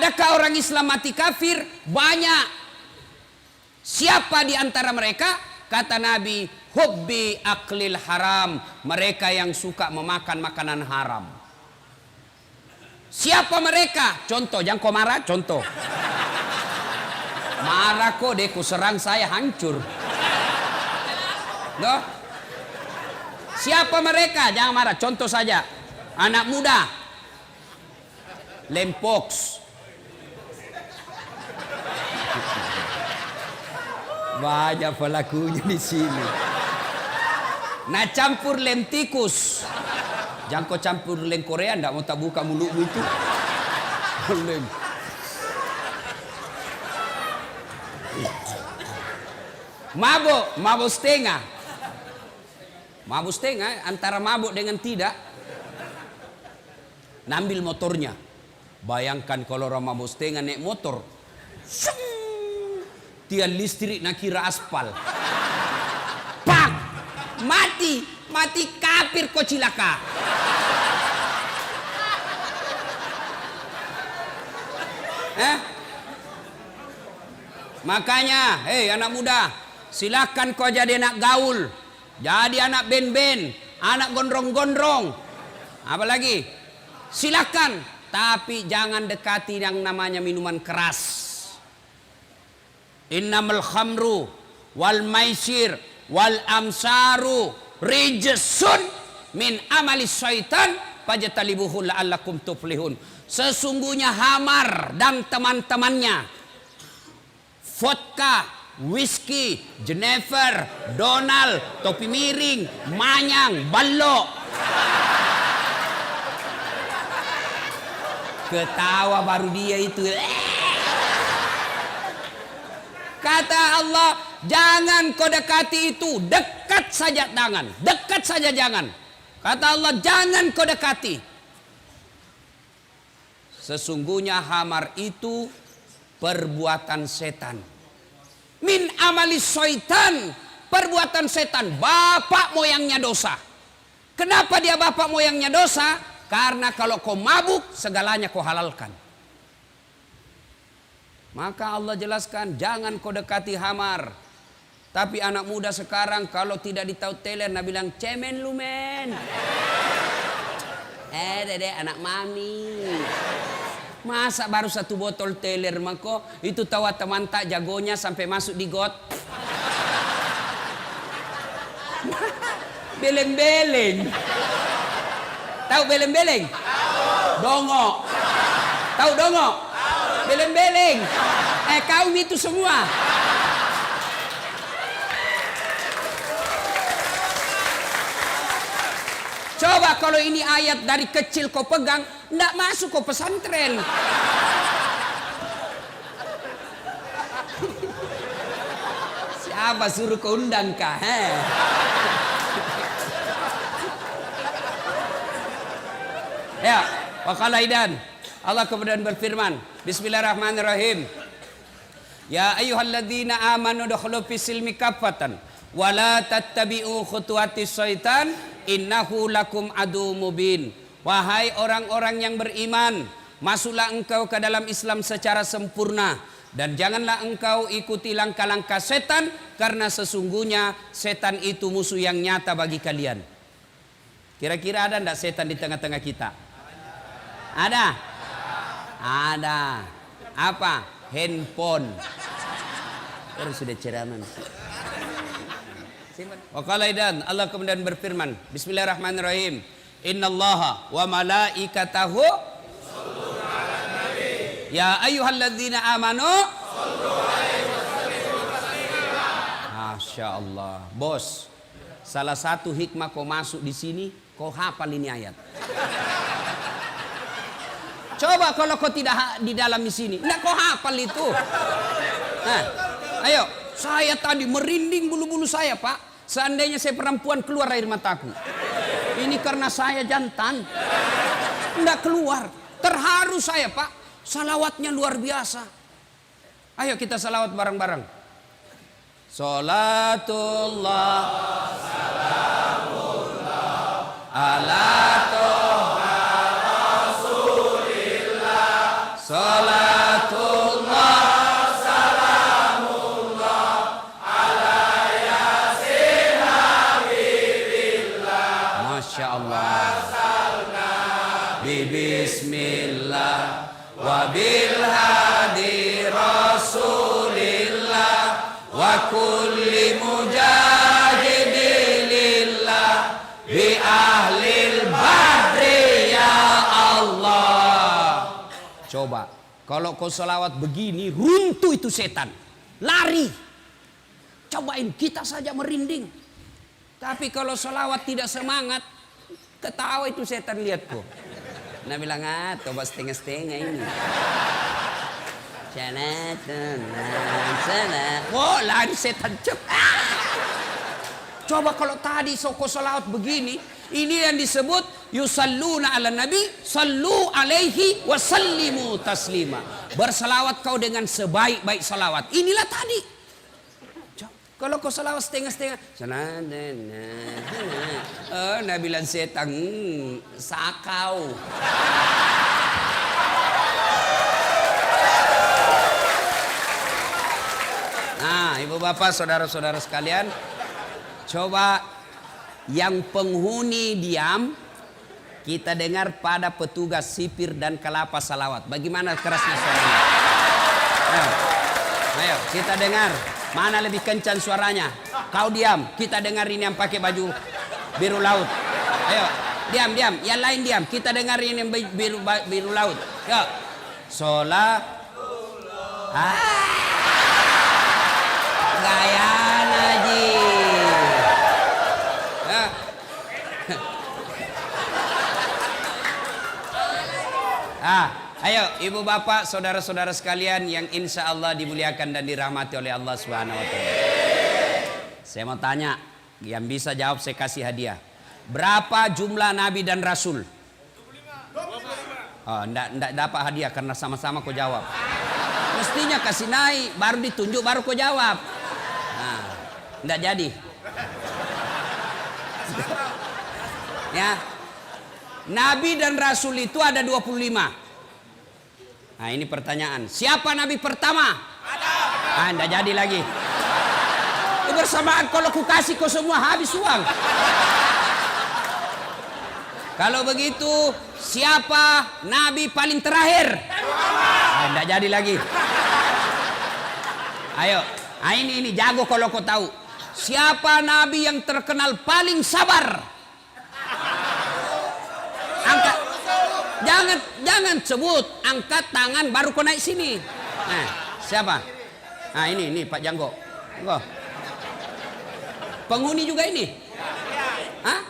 Adakah orang Islam mati kafir? Banyak. Siapa di antara mereka? Kata Nabi, hubbi aklil haram. Mereka yang suka memakan makanan haram. Siapa mereka? Contoh, jangan kau marah, contoh. Marah kok deh, ku serang saya hancur. Loh? Siapa mereka? Jangan marah, contoh saja. Anak muda. Lempox. Banyak pelakunya di sini. Nah, campur lem tikus. Jangan kau campur lem Korea, ndak mau tak buka mulutmu itu. Lem. Mabuk setengah. Mabuk setengah antara mabuk dengan tidak. Nambil motornya. Bayangkan kalau orang mabuk setengah naik motor. Tiang listrik nak kira aspal. Pak, mati kafir kau cilaka. Makanya, hei anak muda, silakan kau jadi anak gaul, jadi anak ben-ben, anak gondrong-gondrong, apalagi, silakan, tapi jangan dekati yang namanya minuman keras. Innamal khamru wal maisir wal amsaru rijsun min amali syaitan fajtalibuhu la'allakum tuflihun. Sesungguhnya hamar dan teman-temannya, vodka, whisky, Jenever, Donald, topi miring, manyang, balok. Ketawa baru dia itu. Kata Allah, jangan kau dekati itu, dekat saja jangan, dekat saja jangan. Kata Allah, jangan kau dekati. Sesungguhnya hamar itu perbuatan setan. Min amali syaitan, perbuatan setan, bapak moyangnya dosa. Kenapa dia bapak moyangnya dosa? Karena kalau kau mabuk, segalanya kau halalkan. Maka Allah jelaskan, jangan kau dekati hamar. Tapi anak muda sekarang kalau tidak ditahu teler, nah bilang cemen lu men. Dede anak mami. Masa baru satu botol teler mako itu tahu teman tak jagonya sampai masuk di got. Beleng-beleng. Tahu beleng-beleng? Dongo. Tahu dongo? Beleng-beleng. Kau itu semua. Coba kalau ini ayat dari kecil kau pegang, ndak masuk kau pesantren. Siapa suruh kau undang kah? Ya, waqala idan. Allah kemudian berfirman, Bismillahirrahmanirrahim. Ya ayyuhalladzina amanu dukhulu fis silmi kaffatan wa la tattabi'u khutuwatis syaitan innahu lakum adu mubin. Wahai orang-orang yang beriman, masuklah engkau ke dalam Islam secara sempurna dan janganlah engkau ikuti langkah-langkah setan, karena sesungguhnya setan itu musuh yang nyata bagi kalian. Kira-kira ada enggak setan di tengah-tengah kita? Ada? Ada. Apa? Handphone. Baru sudah ceramah. Waqala idan, Allah kemudian berfirman, Bismillahirrahmanirrahim. Innallaha wa malaikatahu yusholluna 'alan nabi. Ya ayyuhalladzina amanu shollu 'alaihi wa sallimu taslima. Masya Allah. Bos, salah satu hikmah kau masuk di sini, kau hafal ini ayat. Coba kalau kau tidak di dalam di sini, enggak kau hafal itu. Nah, ayo, saya tadi merinding bulu-bulu saya, Pak. Seandainya saya perempuan keluar air mataku. Ini karena saya jantan. Enggak keluar. Terharu saya, Pak. Salawatnya luar biasa. Ayo kita salawat bareng-bareng. Salatullah salamullah ala toha rasulillah. Salat Masya Allah. Bismillah wa bil hadi Rasulillah wa kulli mujahidilillah bi ahlil badri ya Allah. Coba kalau kau selawat begini, runtuh itu setan, lari. Cobain, kita saja merinding. Tapi kalau selawat tidak semangat, ketawa itu setan, lihat kok. Nah bilang, coba setengah-setengah ini. Oh, lari setan cepat. Coba kalau tadi kau selawat begini, ini yang disebut yusalluna ala nabi sallu alaihi wasallimu taslima. Berselawat kau dengan sebaik-baik selawat. Inilah tadi. Kalau kau selawat setengah-setengah, oh, nabilan setan sakau. Nah, ibu bapak, saudara-saudara sekalian, coba yang penghuni diam, kita dengar pada petugas sipir dan kelapa salawat. Bagaimana kerasnya suaranya? Ayo, kita dengar. Mana lebih kencang suaranya? Kau diam, kita dengar ini yang pakai baju biru laut. Ayo, diam. Yang lain diam, kita dengar ini yang biru laut. Yuk. Gaya Naji. Ayo ibu bapak, saudara-saudara sekalian yang insya Allah dimuliakan dan dirahmati oleh Allah Subhanahu Wa Taala. Saya mau tanya, yang bisa jawab saya kasih hadiah. Berapa jumlah nabi dan rasul? 25. Oh, enggak dapat hadiah karena sama-sama kau jawab. Mestinya kasih naik, baru ditunjuk, baru kau jawab. Nah, enggak jadi. Ya. Nabi dan rasul itu ada 25. Nah ini pertanyaan, siapa nabi pertama? Adam. Enggak jadi lagi. Bersamaan kalau ku kasih kau semua habis uang. Kalau begitu siapa nabi paling terakhir? Enggak jadi lagi. Ayo, ini jago kalau kau tahu. Siapa nabi yang terkenal paling sabar? Angkat. Jangan sebut, angkat tangan baru kau naik sini. Nah, siapa? Nah ini Pak Janggo. Wah. Penghuni juga ini? Hah?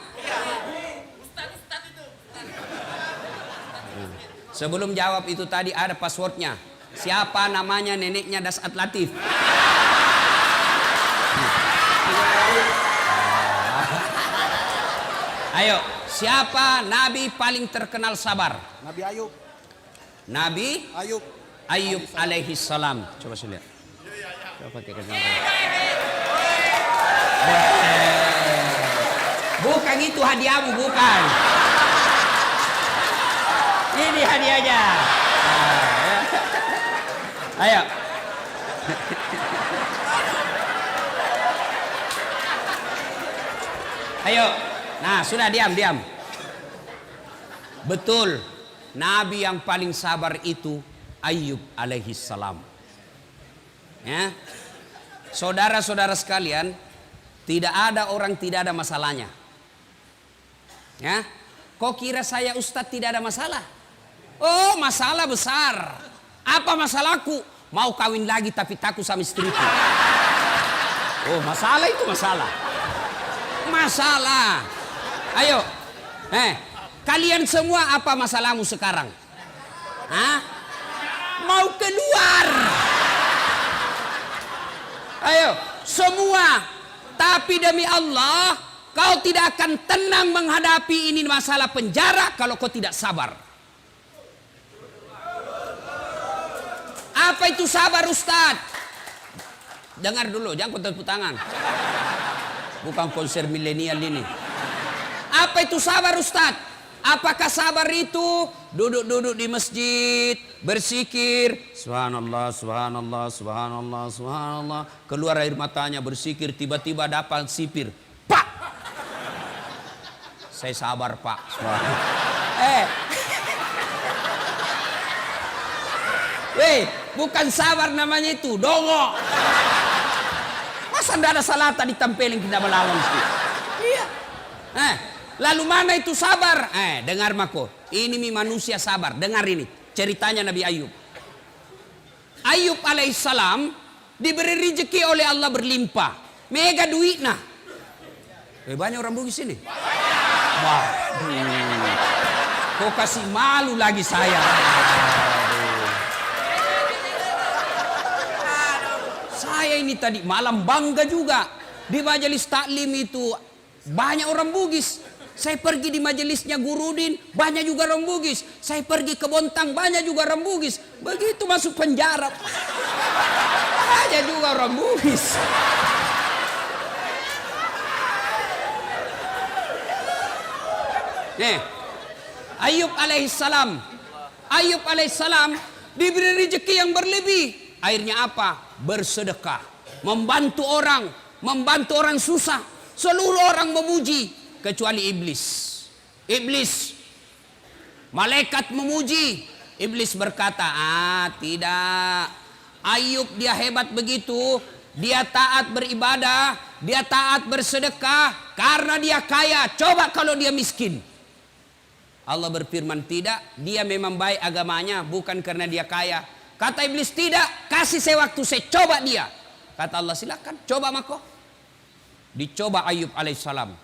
Sebelum jawab itu tadi ada passwordnya. Siapa namanya neneknya Dasat Latif? Ayo, siapa nabi paling terkenal sabar? Nabi Ayub. Nabi Ayub alaihi salam. Coba saya lihat. Coba pakai kacamata. Bukan itu hadiahmu, bukan. Ini hadiahnya. Ayo. Ayo. Nah, sudah diam. Betul. Nabi yang paling sabar itu Ayub alaihi salam. Ya. Saudara-saudara sekalian, tidak ada orang tidak ada masalahnya. Ya. Kok kira saya Ustadz tidak ada masalah? Oh, masalah besar. Apa masalahku? Mau kawin lagi tapi takut sama istriku. Oh, masalah itu masalah. Masalah. Ayo. Kalian semua apa masalahmu sekarang? Hah? Mau keluar. Ayo, semua. Tapi demi Allah, kau tidak akan tenang menghadapi ini masalah penjara kalau kau tidak sabar. Apa itu sabar, Ustaz? Dengar dulu, jangan kau tepuk tangan. Bukan konser milenial ini. Apa itu sabar, Ustaz? Apakah sabar itu duduk-duduk di masjid, berzikir, subhanallah, subhanallah, subhanallah, subhanallah, keluar air matanya berzikir, tiba-tiba dapat sipir, pak. Saya sabar Pak. Bukan sabar namanya itu, dongo. Masa ndak ada salata ditempelin kita melawan sih? Iya. Lalu mana itu sabar? Dengar mako. Ini manusia sabar. Dengar ini ceritanya Nabi Ayub. Ayub alaihissalam diberi rezeki oleh Allah berlimpah. Mega duit nah. Banyak orang Bugis ini. Wah. Kok kasih malu lagi saya. Saya ini tadi malam bangga juga. Di majelis taklim itu banyak orang Bugis. Saya pergi di majelisnya Gurudin, banyak juga orang Bugis. Saya pergi ke Bontang, banyak juga orang Bugis. Begitu masuk penjara, banyak juga orang Bugis. Ayub alaihissalam. Ayub alaihissalam diberi rezeki yang berlebih. Akhirnya apa? Bersedekah, membantu orang susah. Seluruh orang memuji kecuali iblis. Iblis, malaikat memuji. Iblis berkata, tidak. Ayub dia hebat begitu. Dia taat beribadah, dia taat bersedekah karena dia kaya. Coba kalau dia miskin. Allah berfirman, tidak, dia memang baik agamanya, bukan karena dia kaya. Kata iblis, tidak, kasih saya waktu, saya coba dia. Kata Allah, silakan, coba mako. Dicoba Ayub alaihissalam.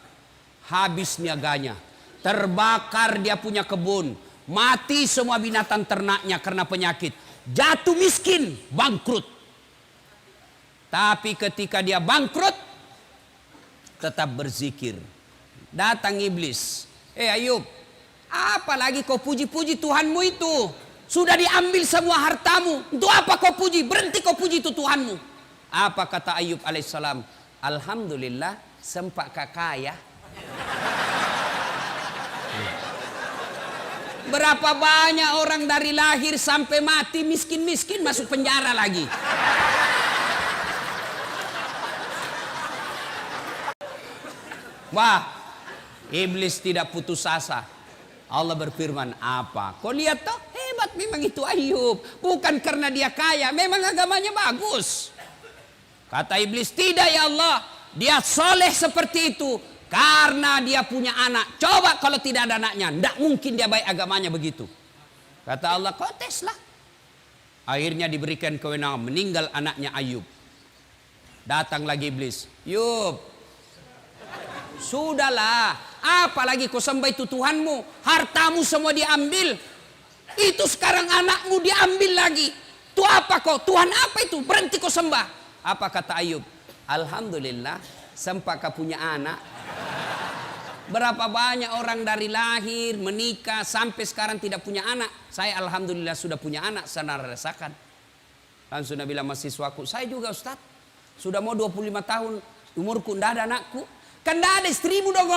Habis niaganya. Terbakar dia punya kebun. Mati semua binatang ternaknya karena penyakit. Jatuh miskin, bangkrut. Tapi ketika dia bangkrut, tetap berzikir. Datang iblis. Ayub, apalagi kau puji-puji Tuhanmu itu? Sudah diambil semua hartamu. Untuk apa kau puji? Berhenti kau puji itu Tuhanmu. Apa kata Ayub alaihissalam? Alhamdulillah sempat kaya. Berapa banyak orang dari lahir sampai mati miskin-miskin masuk penjara lagi. Wah, iblis tidak putus asa. Allah berfirman, apa? Kau lihat toh, hebat memang itu Ayub. Bukan karena dia kaya, memang agamanya bagus. Kata iblis, tidak ya Allah. Dia soleh seperti itu karena dia punya anak. Coba kalau tidak ada anaknya, tidak mungkin dia baik agamanya begitu. Kata Allah, kau teslah. Akhirnya diberikan kewenangan, meninggal anaknya Ayub. Datang lagi iblis. Yub, sudahlah, apalagi kau sembah itu Tuhanmu, hartamu semua diambil. Itu sekarang anakmu diambil lagi. Itu apa kau? Tuhan apa itu? Berhenti kau sembah. Apa kata Ayub? Alhamdulillah, sempat kau punya anak. Berapa banyak orang dari lahir, menikah, sampai sekarang tidak punya anak. Saya alhamdulillah sudah punya anak, saya rasakan. Langsung dia bilang mahasiswaku, saya juga Ustaz. Sudah mau 25 tahun, umurku tidak ada anakku. Kan tidak ada istrimu dong.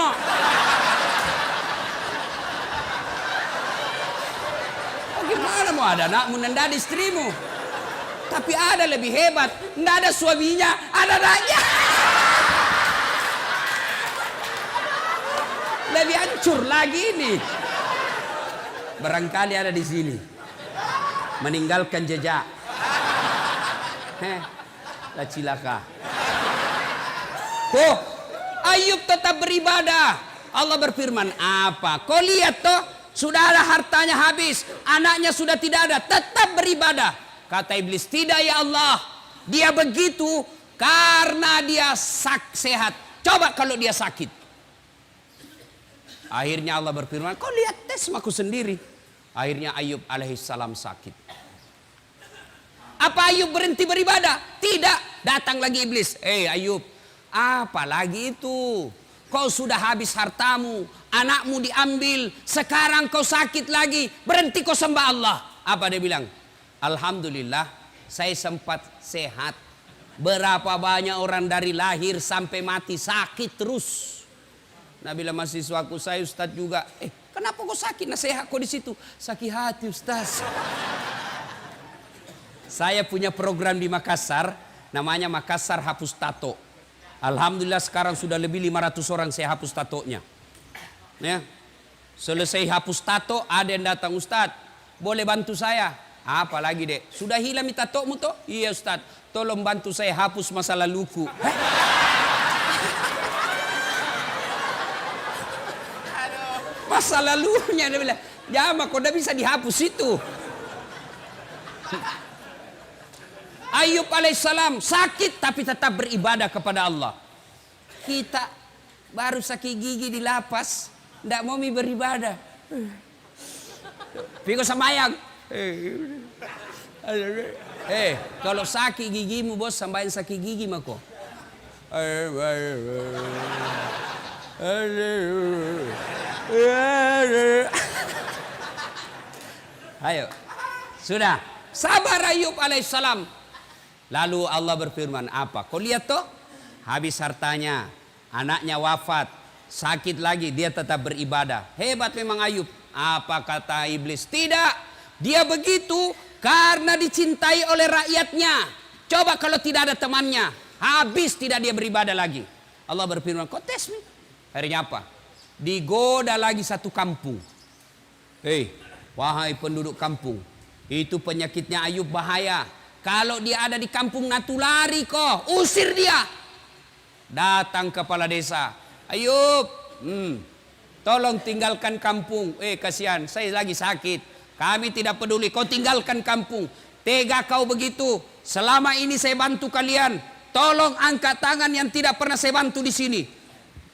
Gimana mau ada anakmu dan tidak ada istrimu? Tapi ada lebih hebat, tidak ada suaminya, ada anaknya. Lebih hancur lagi ini. Barangkali ada di sini. Meninggalkan jejak. Lah cilaka. Tuh, Ayub tetap beribadah. Allah berfirman, apa? Kau lihat toh, sudah ada hartanya habis, anaknya sudah tidak ada, tetap beribadah. Kata iblis, tidak ya Allah. Dia begitu karena dia sehat. Coba kalau dia sakit. Akhirnya Allah berfirman, kau lihat tes aku sendiri. Akhirnya Ayub alaihissalam sakit. Apa Ayub berhenti beribadah? Tidak. Datang lagi iblis. Ayub, apa lagi itu? Kau sudah habis hartamu, anakmu diambil, sekarang kau sakit lagi. Berhenti kau sembah Allah. Apa dia bilang? Alhamdulillah, saya sempat sehat. Berapa banyak orang dari lahir sampai mati sakit terus. Nah, bila mahasiswaku, saya Ustaz juga. Kenapa kau sakit? Nah, sehat kau di situ. Sakit hati Ustaz. Saya punya program di Makassar, namanya Makassar Hapus Tato. Alhamdulillah sekarang sudah lebih 500 orang saya hapus tatonya. Ya. Selesai hapus tato, ada yang datang, Ustadz, boleh bantu saya? Apa lagi dek? Sudah hilang tatomu toh? Iya Ustadz, tolong bantu saya hapus masa laluku. Masa lalunya, dia bilang, jama kok udah bisa dihapus itu. Ayub alaihissalam sakit tapi tetap beribadah kepada Allah. Kita baru sakit gigi di lapas, tidak mau beribadah. Piko sembayang. Kalau sakit gigimu bos, sembayang sakit gigi mako. Ayo, sudah. Sabar Ayub alaihissalam. Lalu Allah berfirman, apa? Kau lihat toh? Habis hartanya, anaknya wafat, sakit lagi, dia tetap beribadah. Hebat memang Ayub. Apa kata iblis? Tidak, dia begitu karena dicintai oleh rakyatnya. Coba kalau tidak ada temannya, habis tidak dia beribadah lagi. Allah berfirman, kau tes nih. Akhirnya apa? Digoda lagi satu kampung. Wahai penduduk kampung, itu penyakitnya Ayub bahaya. Kalau dia ada di kampung natulari kok, usir dia. Datang kepala desa, Ayub, tolong tinggalkan kampung. Kasihan, saya lagi sakit. Kami tidak peduli, kau tinggalkan kampung. Tega kau begitu. Selama ini saya bantu kalian. Tolong angkat tangan yang tidak pernah saya bantu di sini.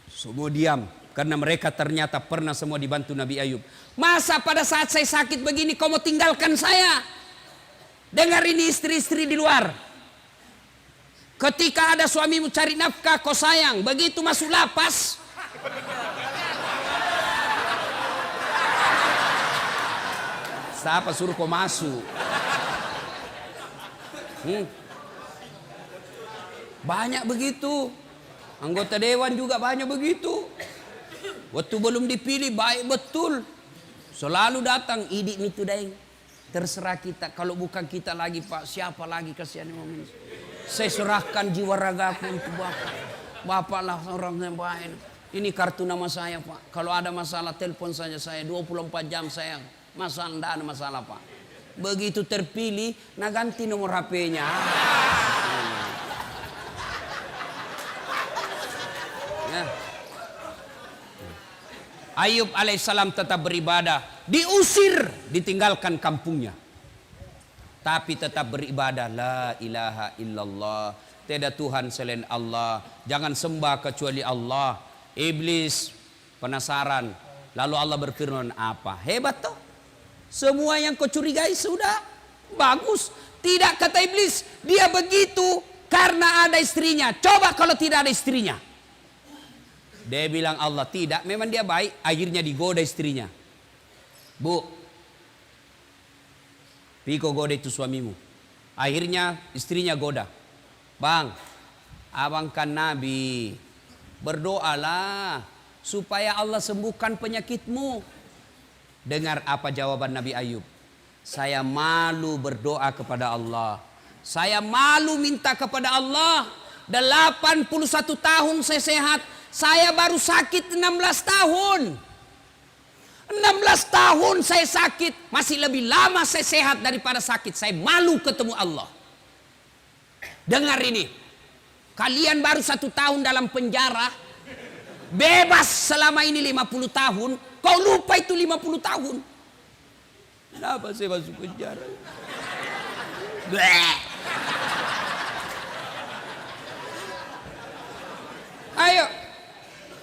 Semua diam, karena mereka ternyata pernah semua dibantu Nabi Ayub. Masa pada saat saya sakit begini kau mau tinggalkan saya? Dengar ini istri-istri di luar. Ketika ada suamimu cari nafkah kau sayang, begitu masuk lapas, siapa suruh kau masuk? Banyak begitu. Anggota dewan juga banyak begitu. Waktu belum dipilih baik betul, selalu datang idik itu daeng. Terserah kita, kalau bukan kita lagi Pak, siapa lagi, kasihan momen. Saya serahkan jiwa ragaku untuk Bapak. Bapak orang yang baik. Ini kartu nama saya Pak. Kalau ada masalah telepon saja saya, 24 jam saya. Masalah, tidak ada masalah Pak. Begitu terpilih, nah ganti nomor HP-nya. Ya. Ayub alaihissalam tetap beribadah. Diusir, ditinggalkan kampungnya. Tapi tetap beribadah. La ilaha illallah. Tiada Tuhan selain Allah. Jangan sembah kecuali Allah. Iblis penasaran. Lalu Allah berfirman, apa? Hebat toh. Semua yang kau curigai sudah bagus. Tidak, kata iblis. Dia begitu karena ada istrinya. Coba kalau tidak ada istrinya. Dia bilang Allah tidak, memang dia baik. Akhirnya digoda istrinya. Bu, Piko goda itu suamimu. Akhirnya istrinya goda. Bang, abang kan Nabi. Berdoalah supaya Allah sembuhkan penyakitmu. Dengar apa jawaban Nabi Ayub. Saya malu berdoa kepada Allah. Saya malu minta kepada Allah. 81 tahun saya sehat. Saya baru sakit 16 tahun. 16 tahun saya sakit. Masih lebih lama saya sehat daripada sakit. Saya malu ketemu Allah. Dengar ini. Kalian baru 1 tahun dalam penjara. Bebas selama ini 50 tahun. Kau lupa itu 50 tahun. Kenapa saya masuk penjara? Bleh. Ayo.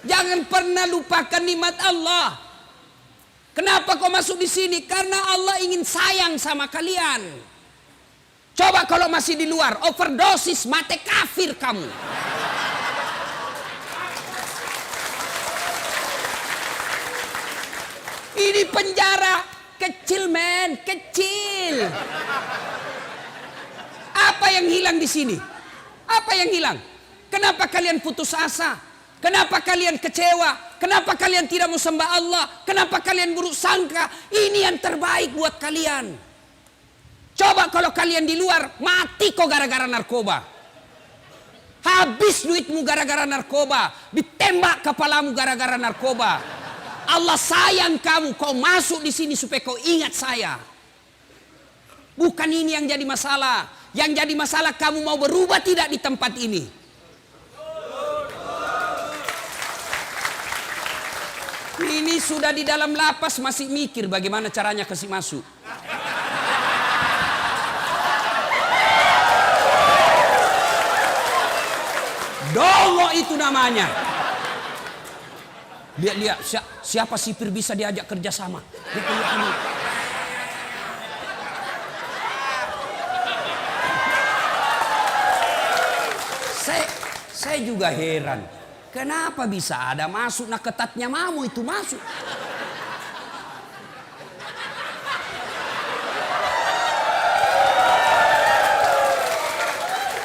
Jangan pernah lupakan nikmat Allah. Kenapa kau masuk di sini? Karena Allah ingin sayang sama kalian. Coba kalau masih di luar, overdosis, mati kafir kamu. Ini penjara kecil, men, kecil. Apa yang hilang di sini? Apa yang hilang? Kenapa kalian putus asa? Kenapa kalian kecewa? Kenapa kalian tidak mau sembah Allah? Kenapa kalian buruk sangka? Ini yang terbaik buat kalian. Coba kalau kalian di luar, mati kok gara-gara narkoba. Habis duitmu gara-gara narkoba. Ditembak kepalamu gara-gara narkoba. Allah sayang kamu, kau masuk di sini supaya kau ingat saya. Bukan ini yang jadi masalah. Yang jadi masalah kamu mau berubah tidak di tempat ini. Ini sudah di dalam lapas masih mikir bagaimana caranya kasih masuk. Dongo itu namanya. Lihat siapa sipir bisa diajak kerjasama. Saya juga heran. Kenapa bisa ada masuk nak ketatnya mamu itu masuk.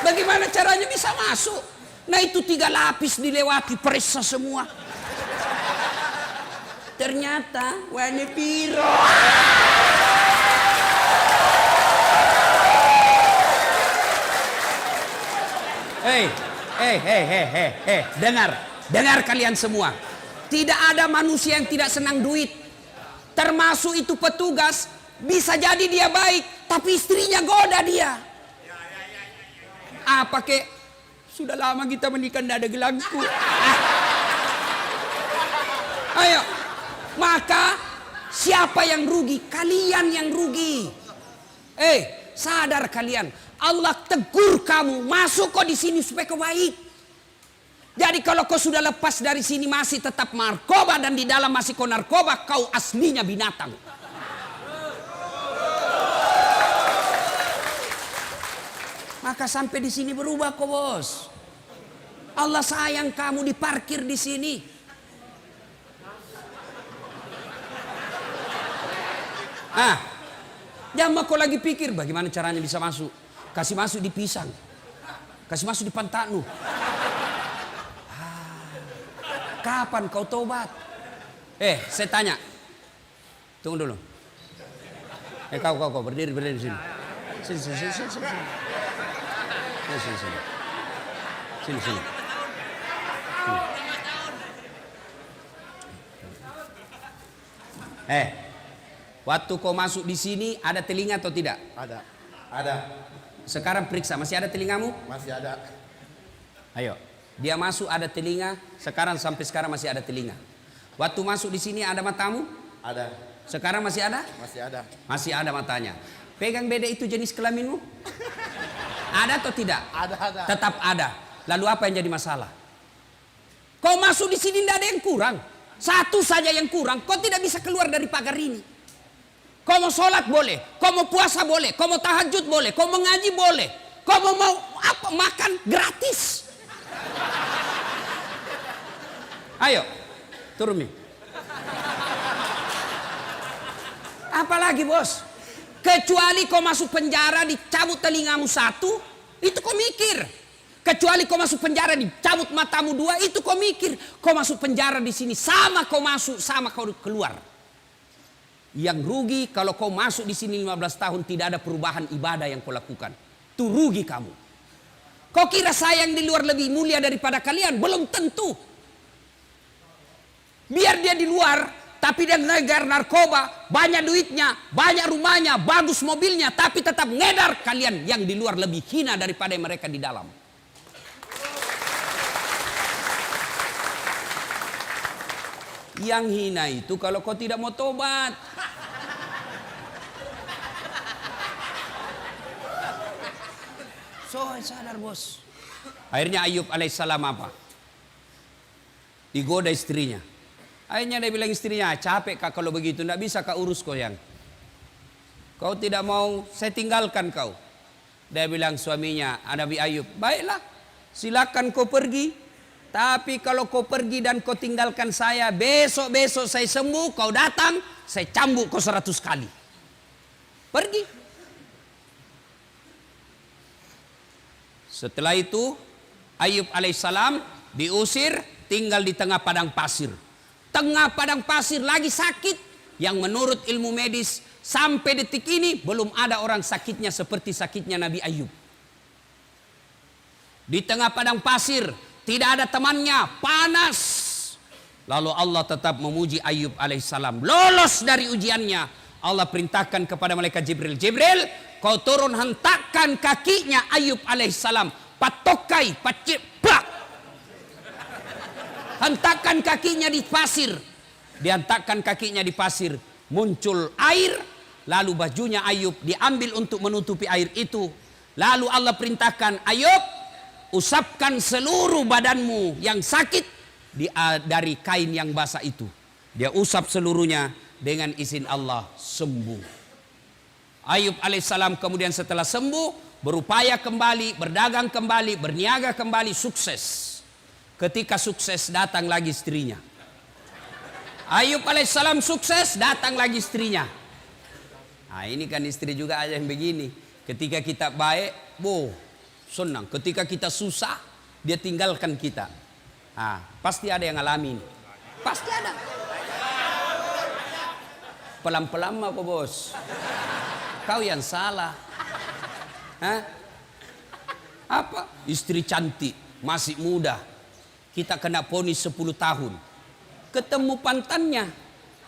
Bagaimana caranya bisa masuk? Nah itu 3 lapis dilewati, periksa semua. Ternyata warna biru. Dengar kalian semua. Tidak ada manusia yang tidak senang duit. Termasuk itu petugas. Bisa jadi dia baik, tapi istrinya goda dia. Apa kek? Sudah lama kita menikah, tidak ada gelangku. Ayo. Maka siapa yang rugi? Kalian yang rugi. Sadar kalian. Allah tegur kamu, masuk kau di sini supaya kau baik. Jadi kalau kau sudah lepas dari sini masih tetap narkoba dan di dalam masih kau narkoba, kau aslinya binatang. Maka sampai di sini berubah kau, bos. Allah sayang kamu, diparkir di sini. Jangan kau lagi pikir bagaimana caranya bisa masuk. Kasih masuk di pisang. Kasih masuk di pantatmu. Kapan kau tobat? Saya tanya. Tunggu dulu. Kau berdiri di sini. Sini. Sini. Waktu kau masuk di sini ada telinga atau tidak? Ada. Sekarang periksa, masih ada telingamu? Masih ada. Ayo, dia masuk ada telinga, sampai sekarang masih ada telinga. Waktu masuk di sini ada matamu? Ada. Sekarang masih ada? Masih ada. Masih ada matanya. Pegang beda itu jenis kelaminmu? Ada atau tidak? Ada. Tetap ada. Lalu apa yang jadi masalah? Kau masuk di sini tidak ada yang kurang. Satu saja yang kurang, kau tidak bisa keluar dari pagar ini. Kau mau sholat boleh, kau mau puasa boleh, kau mau tahajud boleh, kau mau ngaji boleh, kau mau apa makan gratis. Ayo, turun nih. Apalagi bos? Kecuali kau masuk penjara dicabut telingamu 1, itu kau mikir. Kecuali kau masuk penjara dicabut matamu 2, itu kau mikir. Kau masuk penjara di sini sama kau masuk sama kau keluar. Yang rugi kalau kau masuk di sini 15 tahun tidak ada perubahan ibadah yang kau lakukan. Itu rugi kamu. Kau kira saya yang di luar lebih mulia daripada kalian? Belum tentu. Biar dia di luar, tapi dia ngegar narkoba, banyak duitnya, banyak rumahnya, bagus mobilnya, tapi tetap ngedar. Kalian yang di luar lebih hina daripada mereka di dalam. Yang hina itu kalau kau tidak mau tobat. Sadar bos. Akhirnya Ayub alaihissalam apa? Digoda istrinya. Akhirnya dia bilang istrinya, capek kak kalau begitu, tidak bisa kak urus kau yang. Kau tidak mau, saya tinggalkan kau. Dia bilang suaminya, Nabi Ayub, baiklah, silakan kau pergi. Tapi kalau kau pergi dan kau tinggalkan saya, besok-besok saya sembuh, kau datang, saya cambuk kau 100 kali. Pergi. Setelah itu, Ayub alaihissalam diusir, tinggal di tengah padang pasir. Tengah padang pasir lagi sakit, yang menurut ilmu medis, sampai detik ini belum ada orang sakitnya seperti sakitnya Nabi Ayub. Di tengah padang pasir, tidak ada temannya, panas. Lalu Allah tetap memuji Ayub alaihissalam. Lolos dari ujiannya. Allah perintahkan kepada malaikat Jibril. Jibril, kau turun hentakkan kakinya Ayub alaihissalam. Patokai, bak. Hentakkan kakinya di pasir. Dihentakkan kakinya di pasir. Muncul air. Lalu bajunya Ayub diambil untuk menutupi air itu. Lalu Allah perintahkan, Ayub, usapkan seluruh badanmu yang sakit dari kain yang basah itu. Dia usap seluruhnya, dengan izin Allah sembuh. Ayub alaihissalam kemudian setelah sembuh, berupaya kembali, berdagang kembali, berniaga kembali, sukses. Ketika sukses, datang lagi istrinya. Ayub alaihissalam sukses, datang lagi istrinya. Nah, ini kan istri juga aja yang begini. Ketika kita baik, senang. Ketika kita susah, dia tinggalkan kita. Nah, pasti ada yang ngalamin. Pasti ada. Pelan-pelan apa bos? Kau yang salah. Hah? Apa? Istri cantik, masih muda. Kita kena vonis 10 tahun. Ketemu pantannya,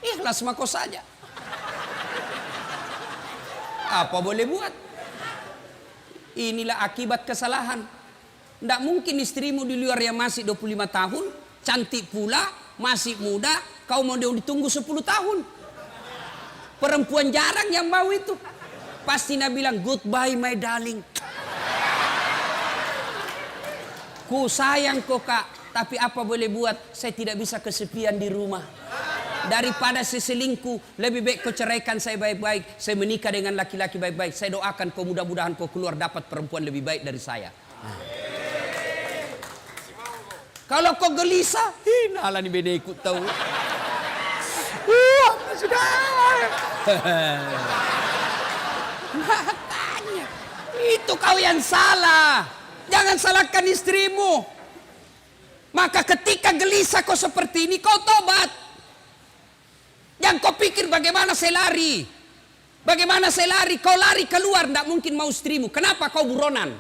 ikhlas mako saja. Apa boleh buat? Inilah akibat kesalahan. Tidak mungkin istrimu di luar yang masih 25 tahun, cantik pula, masih muda, kau mau ditunggu 10 tahun. Perempuan jarang yang mau itu. Pasti Nabi bilang, goodbye my darling. Ku sayang kok kak, tapi apa boleh buat, saya tidak bisa kesepian di rumah. Daripada saya selingkuh, lebih baik kau ceraikan saya baik-baik. Saya menikah dengan laki-laki baik-baik. Saya doakan kau, mudah-mudahan kau keluar dapat perempuan lebih baik dari saya. Kalau kau gelisah, ala ni beda ikut tahu. Sudah. Makanya, itu kau yang salah. Jangan salahkan istrimu. Maka ketika gelisah kau seperti ini, kau tobat. Yang kau pikir bagaimana saya lari. Bagaimana saya lari. Kau lari keluar, tidak mungkin mau istrimu. Kenapa kau buronan?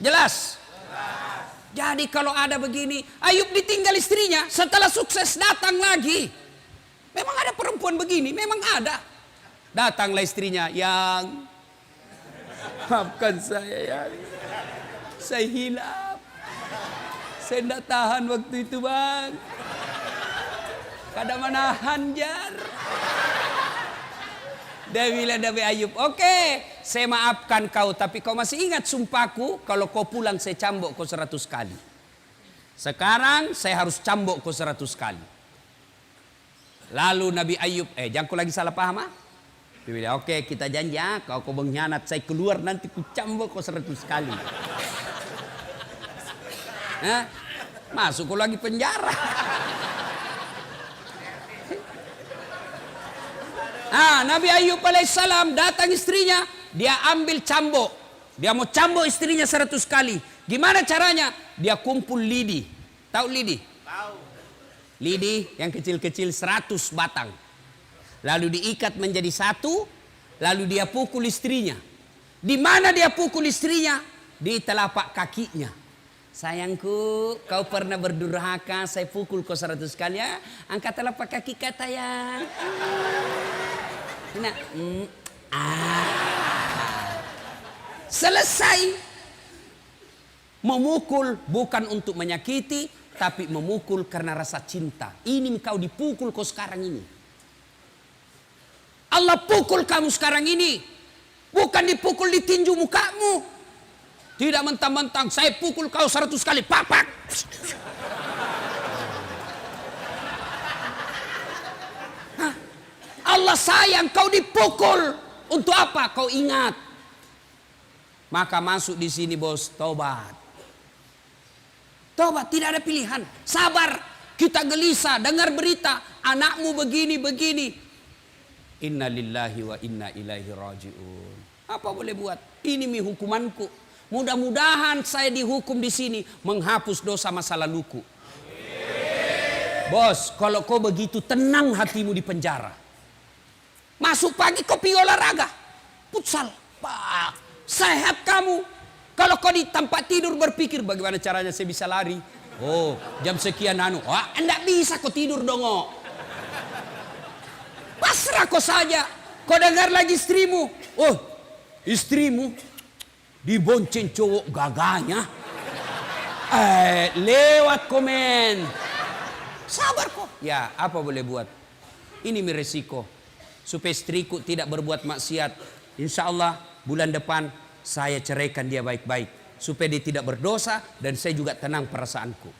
Jelas? Jadi kalau ada begini, Ayub ditinggal istrinya, setelah sukses datang lagi. Memang ada perempuan begini, memang ada. Datanglah istrinya, yang maafkan saya ya. Saya hilaf. Saya tidak tahan waktu itu bang. Kada menahan jar. Dia bilang Nabi Ayub, oke, saya maafkan kau, tapi kau masih ingat sumpahku, kalau kau pulang saya cambuk kau 100 kali. Sekarang saya harus cambuk kau 100 kali. Lalu Nabi Ayub, jangan kau lagi salah paham ah? Dia bilang, oke, kita janji ya, kau mengkhianat, saya keluar nanti ku cambuk kau 100 kali. Hah? Masuk kau lagi penjara. Nabi Ayub alaihissalam datang istrinya, dia ambil cambuk. Dia mau cambuk istrinya 100 kali. Gimana caranya? Dia kumpul lidi. Tahu lidi? Tahu. Lidi yang kecil-kecil 100 batang. Lalu diikat menjadi satu, lalu dia pukul istrinya. Di mana dia pukul istrinya? Di telapak kakinya. Sayangku, kau pernah berdurhaka, saya pukul kau 100 kali ya. Angkat telapak kaki kata yang. Nah, selesai. Memukul bukan untuk menyakiti, tapi memukul karena rasa cinta. Ini kau dipukul kau sekarang ini. Allah pukul kamu sekarang ini. Bukan dipukul di tinju mukamu. Tidak mentang-mentang saya pukul kau 100 kali. Papak. Allah sayang kau dipukul. Untuk apa? Kau ingat. Maka masuk di sini bos, tobat. Tobat, tidak ada pilihan. Sabar. Kita gelisah, dengar berita. Anakmu begini-begini. Inna lillahi wa inna ilaihi raji'un. Apa boleh buat? Ini hukumanku. Mudah-mudahan saya dihukum di sini. Menghapus dosa masa laluku. Bos, kalau kau begitu tenang hatimu di penjara. Masuk pagi kau pergi olahraga. Futsal. Sehat kamu. Kalau kau di tempat tidur berpikir bagaimana caranya saya bisa lari. Oh, jam sekian anu. Wah, enggak bisa kau tidur dong. Oh. Pasrah kau saja. Kau dengar lagi istrimu. Oh, istrimu dibonceng cowok gagahnya. Lewat komen. Sabar kok. Ya, apa boleh buat? Ini resiko. Supaya istriku tidak berbuat maksiat. Insya Allah bulan depan saya ceraikan dia baik-baik. Supaya dia tidak berdosa dan saya juga tenang perasaanku.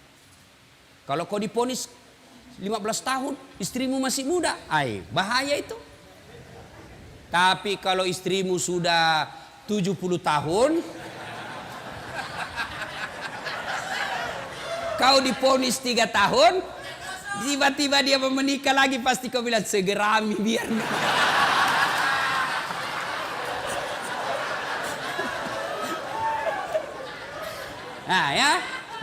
Kalau kau diponis 15 tahun, istrimu masih muda, bahaya itu. Tapi kalau istrimu sudah 70 tahun, kau diponis 3 tahun, tiba-tiba dia mau menikah lagi, pasti kau bilang segerami biar. Nah ya,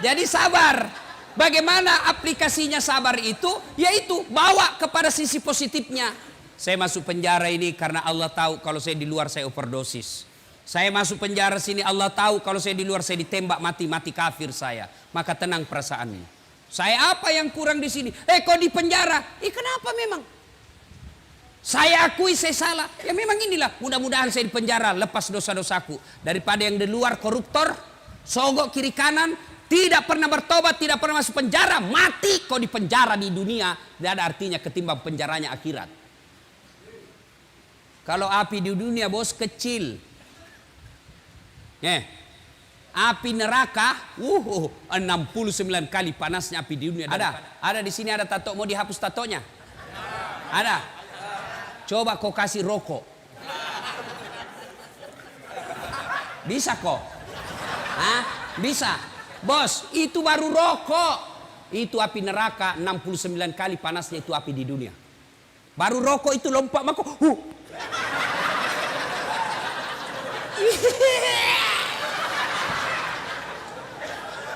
jadi sabar. Bagaimana aplikasinya sabar itu? Yaitu bawa kepada sisi positifnya. Saya masuk penjara ini karena Allah tahu kalau saya di luar saya overdosis. Saya masuk penjara sini Allah tahu kalau saya di luar saya ditembak mati kafir saya. Maka tenang perasaanmu. Saya apa yang kurang di sini? Kau di penjara? Kenapa memang? Saya akui saya salah. Ya memang inilah. Mudah-mudahan saya di penjara lepas dosa-dosaku daripada yang di luar koruptor, sogok kiri kanan, tidak pernah bertobat, tidak pernah masuk penjara, mati kau di penjara di dunia, tidak ada artinya ketimbang penjaranya akhirat. Kalau api di dunia bos kecil, api neraka, 69 kali panasnya api di dunia. Ada di sini ada tato, mau dihapus tatonya? Ada. Coba kau kasih rokok, bisa kok? Bisa. Bos, itu baru rokok. Itu api neraka 69 kali panasnya itu api di dunia. Baru rokok itu lompat mako.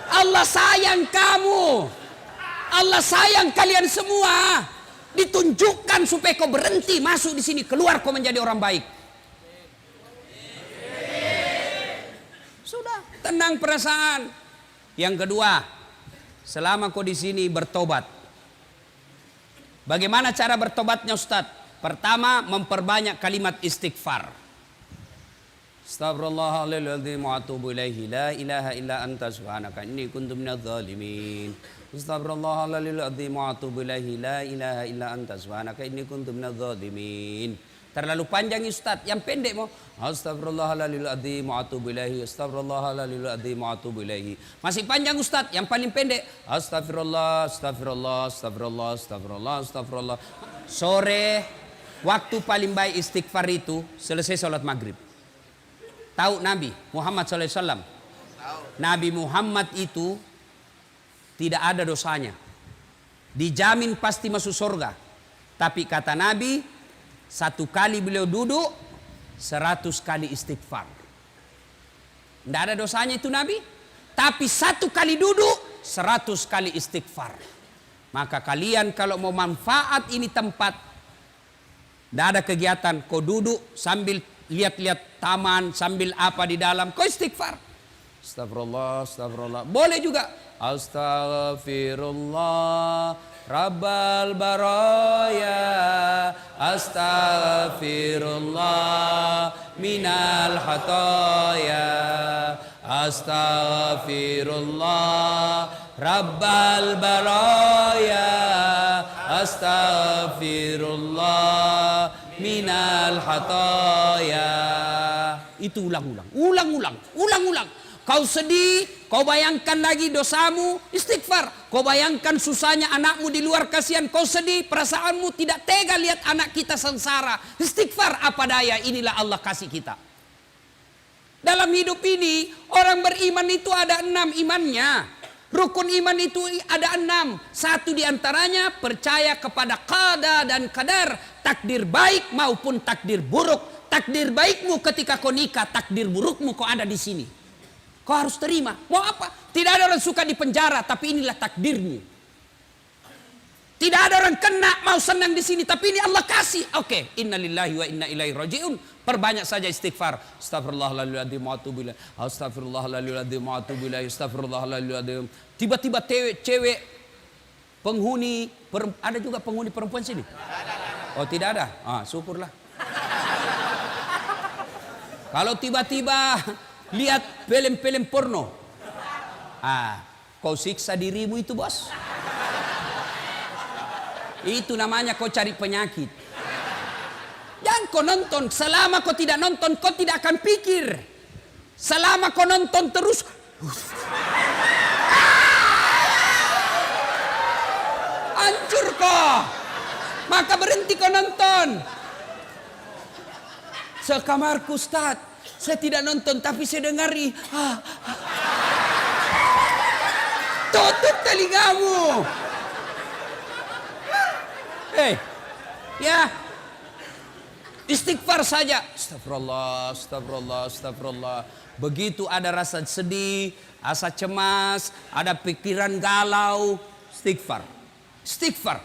Allah sayang kamu. Allah sayang kalian semua. Ditunjukkan supaya kau berhenti masuk di sini, keluar kau menjadi orang baik. Sudah, tenang perasaan. Yang kedua, selama kau di sini bertobat. Bagaimana cara bertobatnya Ustaz? Pertama, memperbanyak kalimat istighfar. Astaghfirullahaladzim wa atubu ilaihi la ilaha illa anta subhanaka inni kuntu minadz zalimin. Astaghfirullahaladzim wa atubu ilaihi la ilaha illa anta subhanaka inni kuntu minadz zalimin. Terlalu panjang Ustaz, yang pendek mau Astaghfirullahaladzim wa atubu ilaihi, Astaghfirullahaladzim wa atubu ilaihi. Masih panjang Ustaz, yang paling pendek Astagfirullah, Astagfirullah, Astagfirullah, Astagfirullah, Astagfirullah. Sore waktu paling baik istighfar itu selesai sholat maghrib. Tahu Nabi Muhammad SAW? Nabi Muhammad itu tidak ada dosanya, dijamin pasti masuk surga. Tapi kata Nabi, satu kali beliau duduk 100 kali istighfar. Tidak ada dosanya itu Nabi. Tapi satu kali duduk 100 kali istighfar. Maka kalian kalau mau manfaat ini tempat, tidak ada kegiatan, kau duduk sambil lihat-lihat taman, sambil apa di dalam, kau istighfar. Astagfirullah, astagfirullah. Boleh juga Astaghfirullah Rabbal baraya, astaghfirullah minal hataya, astaghfirullah Rabbal baraya, astaghfirullah minal hataya. Itu ulang-ulang. Kau sedih, kau bayangkan lagi dosamu, istighfar. Kau bayangkan susahnya anakmu di luar, kasihan, kau sedih, perasaanmu tidak tega lihat anak kita sengsara. Istighfar apa daya, inilah Allah kasih kita. Dalam hidup ini, orang beriman itu ada 6 imannya. Rukun iman itu ada 6. Satu diantaranya percaya kepada qada dan qadar. Takdir baik maupun takdir buruk. Takdir baikmu ketika kau nikah, takdir burukmu kau ada di sini. Kau harus terima. Mau apa? Tidak ada orang suka di penjara, tapi inilah takdirmu. Tidak ada orang kena mau senang di sini, tapi ini Allah kasih. Oke, innalillahi wa inna ilaihi rajiun. Perbanyak saja istighfar. Astagfirullahaladzim wa atubu ilaih. Astagfirullahaladzim wa atubu ilaih. Astagfirullahaladzim. Tiba-tiba cewek penghuni, ada juga penghuni perempuan sini? Oh, tidak ada? Syukurlah. Kalau tiba-tiba lihat film-film porno, kau siksa dirimu itu, bos. Itu namanya kau cari penyakit. Jangan kau nonton. Selama kau tidak nonton, kau tidak akan pikir. Selama kau nonton terus, hancur kau. Maka berhenti kau nonton. Sekamarku, Ustaz, saya tidak nonton tapi saya dengari. Tutup telingamu. Ya, istighfar saja. Astagfirullah, astagfirullah, astagfirullah. Begitu ada rasa sedih, rasa cemas, ada pikiran galau, istighfar, istighfar.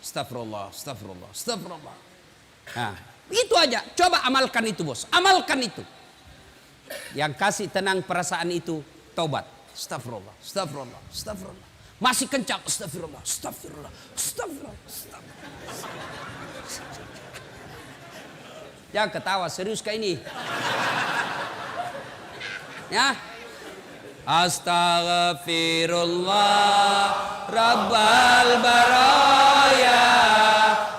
Astagfirullah, astagfirullah, astagfirullah. Nah, itu aja. Coba amalkan itu, bos. Amalkan itu. Yang kasih tenang perasaan itu, taubat. Astagfirullah, astagfirullah, astagfirullah. Masih kencang, astagfirullah, astagfirullah, astagfirullah, astagfirullah. Jangan ketawa, serius kayak ini. Ya. Astaghfirullah Rabbal baraya.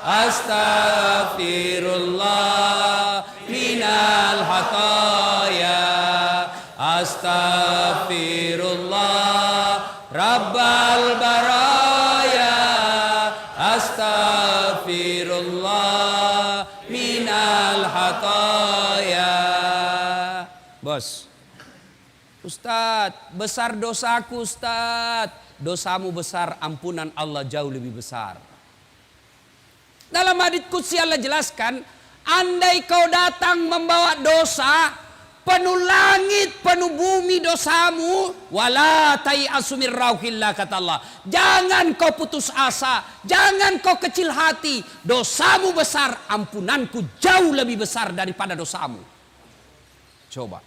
Astaghfirullah minal hataya. Astaghfirullah Rabbal baraya. Astaghfirullah minal hataya. Bos, Ustadz, besar dosaku, Ustadz. Dosamu besar, ampunan Allah jauh lebih besar. Dalam hadits qudsi Allah jelaskan, andai kau datang membawa dosa, penuh langit, penuh bumi dosamu, wala tai'asu mir rauhillah, kata Allah. Jangan kau putus asa, jangan kau kecil hati. Dosamu besar, ampunanku jauh lebih besar daripada dosamu. Coba.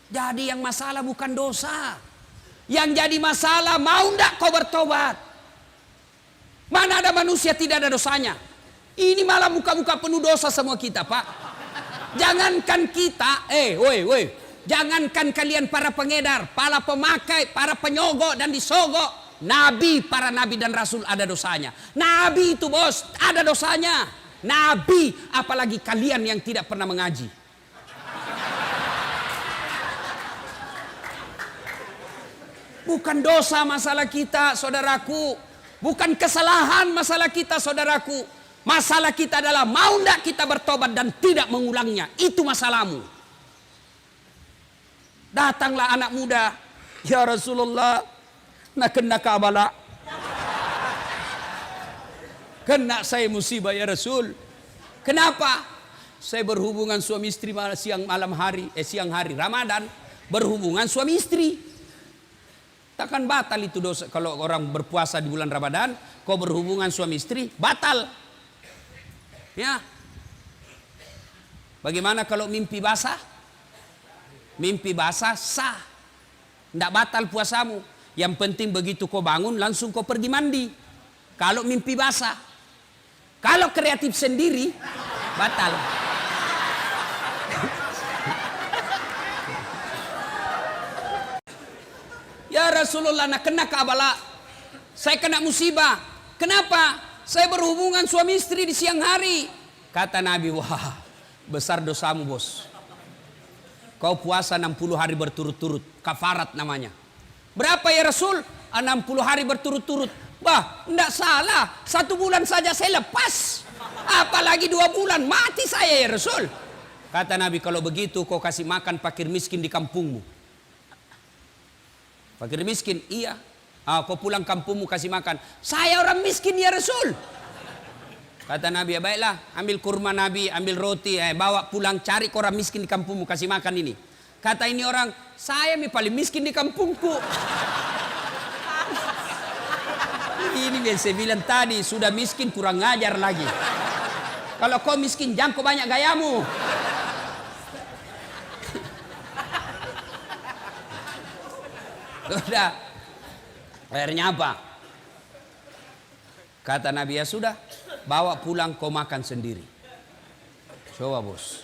Jadi yang masalah bukan dosa. Yang jadi masalah mau ndak kau bertobat. Mana ada manusia tidak ada dosanya. Ini malah muka-muka penuh dosa semua kita, Pak. Jangankan kita, woi. Jangankan kalian para pengedar, para pemakai, para penyogok dan disogok. Nabi, para nabi dan rasul ada dosanya. Nabi itu, bos, ada dosanya. Nabi, apalagi kalian yang tidak pernah mengaji. Bukan dosa masalah kita, saudaraku. Bukan kesalahan masalah kita, saudaraku. Masalah kita adalah mau tidak kita bertobat dan tidak mengulangnya. Itu masalahmu. Datanglah anak muda. Ya Rasulullah, nak kena kabala. Kena saya musibah ya Rasul. Kenapa? Saya berhubungan suami istri siang hari Ramadan. Berhubungan suami istri. Takkan batal itu dosa. Kalau orang berpuasa di bulan Ramadan, kau berhubungan suami istri, batal. Ya. Bagaimana kalau mimpi basah? Mimpi basah sah. Tidak batal puasamu. Yang penting begitu kau bangun, langsung kau pergi mandi. Kalau mimpi basah. Kalau kreatif sendiri, batal. Ya Rasulullah, nak kena kabala. Saya kena musibah. Kenapa? Saya berhubungan suami istri di siang hari. Kata Nabi, wah, besar dosamu, bos. Kau puasa 60 hari berturut-turut. Kafarat namanya. Berapa ya Rasul? 60 hari berturut-turut. Bah, enggak salah. 1 bulan saja saya lepas. Apalagi 2 bulan. Mati saya ya Rasul. Kata Nabi, kalau begitu kau kasih makan fakir miskin di kampungmu. Fakir miskin, iya. Kau pulang kampungmu kasih makan. Saya orang miskin ya Rasul. Kata Nabi, ya baiklah. Ambil kurma Nabi, ambil roti. Bawa pulang, cari orang miskin di kampungmu kasih makan ini. Kata ini orang, saya paling miskin di kampungku. Ini Ini yang saya bilang tadi, sudah miskin kurang ngajar lagi. Kalau kau miskin, jangan kau banyak gayamu. Sudah. Akhirnya apa? Kata Nabi, ya sudah, bawa pulang kau makan sendiri. Coba bos.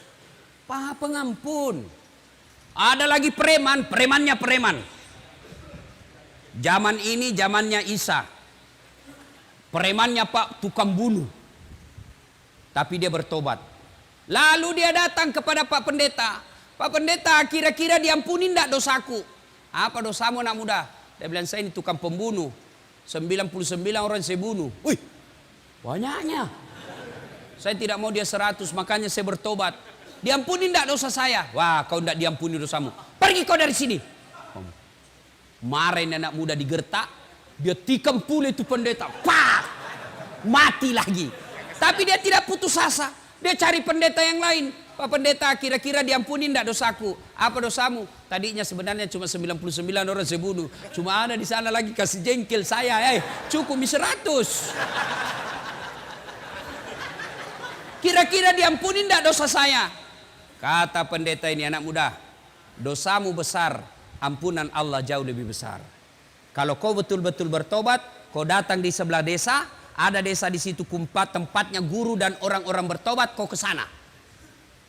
Paha pengampun. Ada lagi preman, premannya preman. Zaman ini zamannya Isa. Premannya Pak tukang bunuh. Tapi dia bertobat. Lalu dia datang kepada Pak Pendeta. Pak Pendeta, kira-kira diampuni enggak dosaku? Apa dosamu anak muda? Dia bilang, saya ini tukang pembunuh. 99 orang saya bunuh. Wih, banyaknya. Saya tidak mau dia 100, makanya saya bertobat. Diampuni enggak dosa saya? Wah, kau enggak diampuni dosamu. Pergi kau dari sini. Marahin anak muda digertak. Dia tikam pula itu pendeta. Pak! Mati lagi. Tapi dia tidak putus asa. Dia cari pendeta yang lain. Pak Pendeta, kira-kira diampuni enggak dosaku? Apa dosamu? Tadinya sebenarnya cuma 99 orang saya bunuh. Cuma ada di sana lagi kasih jengkel saya. Cukup 100. Kira-kira diampuni enggak dosa saya? Kata pendeta ini, anak muda, dosamu besar, ampunan Allah jauh lebih besar. Kalau kau betul-betul bertobat, kau datang di sebelah desa, ada desa di situ tempatnya guru dan orang-orang bertobat, kau ke sana.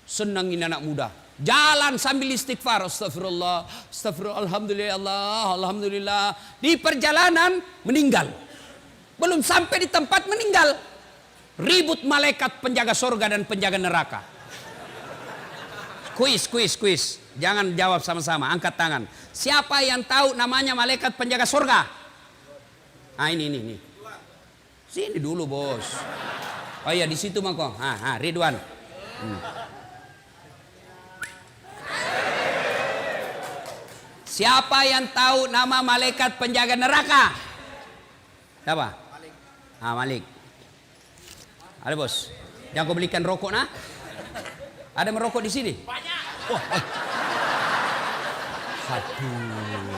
Senangin anak muda. Jalan sambil istighfar. Astagfirullah, astagfirullah, alhamdulillah, Allah, alhamdulillah. Di perjalanan meninggal. Belum sampai di tempat meninggal. Ribut malaikat penjaga surga dan penjaga neraka. Kuis. Jangan jawab sama-sama, angkat tangan. Siapa yang tahu namanya malaikat penjaga surga? Ah, ini. Sini dulu, bos. Oh iya, di situ mako. Ridwan. Siapa yang tahu nama malaikat penjaga neraka? Siapa? Malik. Ada bos. Yang kau belikan rokok nah? Ada merokok di sini? Banyak. Aduh.